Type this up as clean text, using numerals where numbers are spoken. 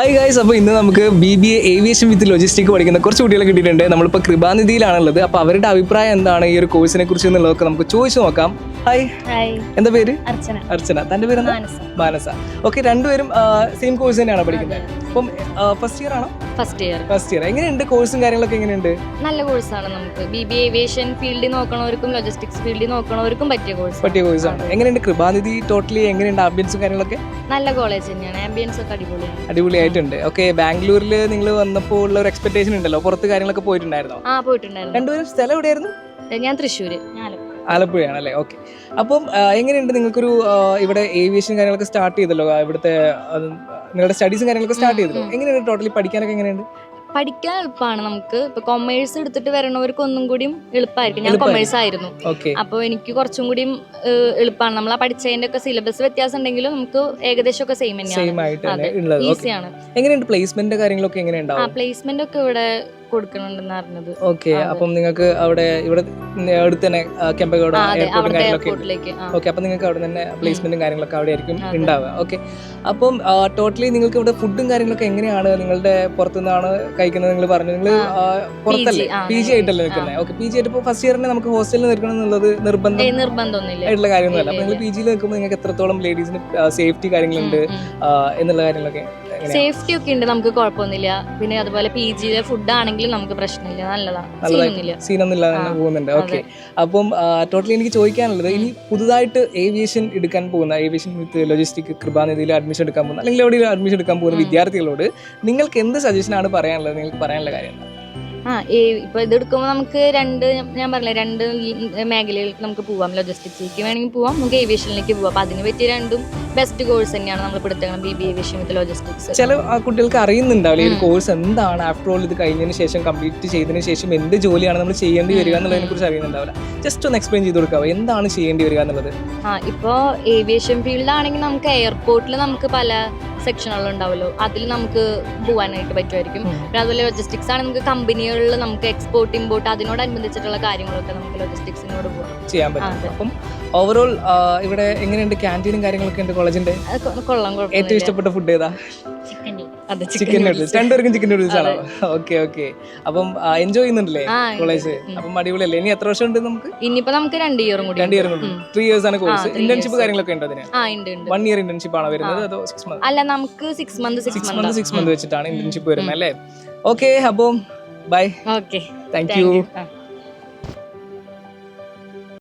Hi guys, അപ്പോൾ ഇന്ന് നമുക്ക് BBA ഏവിയേഷൻ വിത്ത് ലോജിസ്റ്റിക് പഠിക്കുന്ന കുറച്ച് കുട്ടികളെ കിട്ടിയിട്ടുണ്ട്. നമ്മളിപ്പോൾ കൃപാനിധിയിലാണുള്ളത്. അപ്പോൾ അവരുടെ അഭിപ്രായം എന്താണ് ഈ ഒരു കോഴ്സിനെ കുറിച്ച് എന്നുള്ളതൊക്കെ നമുക്ക് ചോദിച്ചു നോക്കാം. ഹായ്, എന്താ പേര്? അർച്ചന. തൻ്റെ പേര് മാനസ. ഓക്കെ, രണ്ടുപേരും സെയിം കോഴ്സ് തന്നെയാണോ പഠിക്കുന്നത്? അപ്പം ഫസ്റ്റ് ഇയർ ആണോ? First year. എങ്ങനെയുണ്ട് കോഴ്സും കാര്യങ്ങളൊക്കെ എങ്ങനെയുണ്ട്? നല്ല കോഴ്സാണ്. നമുക്ക് BBA ഏവിയേഷൻ ഫീൽഡിൽ നോക്കണവർക്കും ലോജിസ്റ്റിക്സ് ഫീൽഡിൽ നോക്കണവർക്കും പറ്റിയ കോഴ്സാണ്. എങ്ങനെയുണ്ട് കൃപാനിധി? ടോട്ടലി എങ്ങനെയുണ്ട് ആംബിയൻസും കാര്യങ്ങളൊക്കെ? നല്ല കോളേജ് തന്നെയാണ്. ആംബിയൻസ് ഒക്കെ അടിപൊളിയായിട്ടുണ്ട്. ഓക്കെ, ബാംഗ്ലൂരിൽ നിങ്ങൾ വന്നപ്പോൾ ഉള്ള ഒരു എക്സ്പെക്ടേഷൻ ഉണ്ടല്ലോ, പുറത്ത് കാര്യങ്ങളൊക്കെ പോയിട്ടുണ്ടായിരുന്നോ? പോയിട്ടുണ്ടായിരുന്നു. രണ്ടുപേരും സ്ഥലം എവിടെയായിരുന്നു? ഞാൻ തൃശ്ശൂര്. ആലപ്പുഴയാണല്ലേ. ഓക്കെ, അപ്പം എങ്ങനെയുണ്ട് നിങ്ങൾക്കൊരു ഇവിടെ ഏവിയേഷൻ കാര്യങ്ങളൊക്കെ സ്റ്റാർട്ട് ചെയ്തല്ലോ, ഇവിടുത്തെ നിങ്ങളുടെ സ്റ്റഡീസും കാര്യങ്ങളൊക്കെ സ്റ്റാർട്ട് ചെയ്തല്ലോ. എങ്ങനെയുണ്ട് ടോട്ടലി പഠിക്കാനൊക്കെ എങ്ങനെയുണ്ട്? പഠിക്കാൻ എളുപ്പമാണ്. നമുക്ക് ഇപ്പൊ കൊമേഴ്സ് എടുത്തിട്ട് വരണവർക്ക് ഒന്നും കൂടിയും എളുപ്പമായിരിക്കും. ഞാൻ കൊമേഴ്സ് ആയിരുന്നു, അപ്പോൾ എനിക്ക് കുറച്ചും കൂടിയും എളുപ്പമാണ്. നമ്മൾ ആ പഠിച്ചതിന്റെ ഒക്കെ സിലബസ് വ്യത്യാസം ഉണ്ടെങ്കിലും നമുക്ക് ഏകദേശം ഒക്കെ സെയിം തന്നെയാണ്, ഈസിയാണ്. എങ്ങനെയുണ്ട് പ്ലേസ്മെന്റ് കാര്യങ്ങളൊക്കെ എങ്ങനെയുണ്ടാവും? പ്ലേസ്മെന്റ് ഒക്കെ ഇവിടെ കൊടുക്കണമെന്ന് അറിഞ്ഞത്. ഓക്കെ, അപ്പം നിങ്ങൾക്ക് അവിടെ ഇവിടെ അടുത്ത് തന്നെ കെമ്പഗോഡ എയർപോർട്ടിലേക്ക്. ഓക്കെ, അപ്പം നിങ്ങൾക്ക് അവിടെ തന്നെ പ്ലേസ്മെന്റും കാര്യങ്ങളൊക്കെ അവിടെ ആയിരിക്കും ഉണ്ടാവുക. ഓക്കെ, അപ്പം ടോട്ടലി നിങ്ങൾക്ക് ഇവിടെ ഫുഡും കാര്യങ്ങളൊക്കെ എങ്ങനെയാണ്? നിങ്ങളുടെ പുറത്തുനിന്നാണ് കഴിക്കുന്നത് നിങ്ങൾ പറഞ്ഞു? നിങ്ങൾ പുറത്തല്ലേ, PG ആയിട്ടല്ലേ നിൽക്കുന്നത്? ഓക്കെ, PG ആയിട്ട് ഇപ്പോൾ ഫസ്റ്റ് ഇയറിന് നമുക്ക് ഹോസ്റ്റലിൽ നിൽക്കണം എന്നുള്ളത് നിർബന്ധമായിട്ടുള്ള കാര്യമൊന്നുമല്ല. അപ്പോൾ നിങ്ങൾ PG നിൽക്കുമ്പോൾ നിങ്ങൾക്ക് എത്രത്തോളം ലേഡീസിന് സേഫ്റ്റി കാര്യങ്ങളുണ്ട് എന്നുള്ള കാര്യങ്ങളൊക്കെ? സേഫ്റ്റി ഒക്കെ ഉണ്ട്, നമുക്ക് കുഴപ്പമൊന്നുമില്ല. പിന്നെ അതുപോലെ PGയിലെ ഫുഡ് ആണെങ്കിലും നമുക്ക് പ്രശ്നമില്ല, നല്ലതാണ്, സീനൊന്നുമില്ലാതെ പോകുന്നുണ്ട്. ഓക്കെ, അപ്പം ടോട്ടലി എനിക്ക് ചോദിക്കാനുള്ളത്, ഇനി പുതുതായിട്ട് ഏവിയേഷൻ എടുക്കാൻ പോകുന്ന, ഏവിയേഷൻ വിത്ത് ലോജിസ്റ്റിക് കൃപാനിധിയിൽ അഡ്മിഷൻ എടുക്കാൻ പോകുന്ന, അല്ലെങ്കിൽ എവിടെയും അഡ്മിഷൻ എടുക്കാൻ പോകുന്ന വിദ്യാർത്ഥികളോട് നിങ്ങൾക്ക് എന്ത് സജഷനാണ് പറയാനുള്ളത്? നിങ്ങൾക്ക് പറയാനുള്ള കാര്യം എന്താ? ഇപ്പൊ ഇത് എടുക്കുമ്പോൾ നമുക്ക് ഞാൻ പറഞ്ഞില്ല, രണ്ട് മേഖലയിലേക്ക് നമുക്ക് പോവാം. ലോജിസ്റ്റിക്സിലേക്ക് വേണമെങ്കിൽ പോവാം, നമുക്ക് ഏവിയേഷനിലേക്ക് പോവാം. അപ്പൊ അതിന് പറ്റിയ രണ്ടും ബെസ്റ്റ് കോഴ്സ് തന്നെയാണ് നമ്മൾ എടുത്തേക്കണം, BBA ഏവിയേഷൻ വിത്ത് ലോജിസ്റ്റിക്സ്. ചില കുട്ടികൾക്ക് അറിയുന്നുണ്ടാവില്ല ഈ ഒരു കോഴ്സ് എന്താണ്, ആഫ്റ്റർ ഓൾ ഇത് കഴിഞ്ഞതിന് ശേഷം, കംപ്ലീറ്റ് ചെയ്തതിന് ശേഷം എന്ത് ജോലിയാണ് നമ്മൾ ചെയ്യേണ്ടി വരിക എന്നുള്ളതിനെ കുറിച്ച് അറിയുന്നുണ്ടാവില്ല. ജസ്റ്റ് ഒന്ന് എക്സ്പ്ലെയിൻ ചെയ്ത് കൊടുക്കാവോ, എന്താണ് ചെയ്യേണ്ടി വരിക എന്നുള്ളത്? ഇപ്പോ ഏവിയേഷൻ ഫീൽഡ് ആണെങ്കിൽ നമുക്ക് എയർപോർട്ടിൽ നമുക്ക് പല സെക്ഷനുകൾ ഉണ്ടാവുമല്ലോ, അതിൽ നമുക്ക് പോകാനായിട്ട് പറ്റുമായിരിക്കും. പിന്നെ അതുപോലെ ലോജിസ്റ്റിക്സ് ആണ്, നമുക്ക് കമ്പനികളിൽ നമുക്ക് എക്സ്പോർട്ട് ഇമ്പോർട്ട് അതിനോടനുബന്ധിച്ചിട്ടുള്ള കാര്യങ്ങളൊക്കെ നമുക്ക് ലോജിസ്റ്റിക്സിനോട് ചെയ്യാൻ പറ്റും. അപ്പം ഓവറോൾ ഇവിടെ എങ്ങനെയുണ്ട്? ക്യാൻറ്റീനും കാര്യങ്ങളൊക്കെ ഉണ്ട് കോളേജിന്റെ? കൊള്ളാം. ഏറ്റവും ഇഷ്ടപ്പെട്ട ഫുഡ് ഏതാ? Chicken noodles. രണ്ടുപേർക്കും ചിക്കൻ നൂഡിൽസ് ആണോ? ഓക്കെ, അപ്പം എൻജോയ് ചെയ്യുന്നുണ്ടല്ലേ കോളേജ്? അപ്പം അടിപൊളിയല്ലേ? ഇനി എത്ര വർഷം ഉണ്ട് നമുക്ക്? ഇനിയിപ്പോ നമുക്ക് 2 ഇയർ കൂടി. 2 ഇയർ ഉണ്ട്. 3 ഇയേഴ്സ് ആണ് കോഴ്സ്. ഇന്റേൺഷിപ്പ് കാര്യങ്ങളൊക്കെ ഉണ്ട് അതിന്? 1 ഇയർ ഇന്റേൺഷിപ്പ് ആണോ വരുന്നത്, അതോ 6 മന്ത്? അല്ല, നമുക്ക് 6 മന്ത് വെച്ചിട്ടാണ് ഇന്റേൺഷിപ്പ് വരുന്നത് അല്ലേ? ഓക്കെ, അപ്പം ബൈ. Okay, thank you.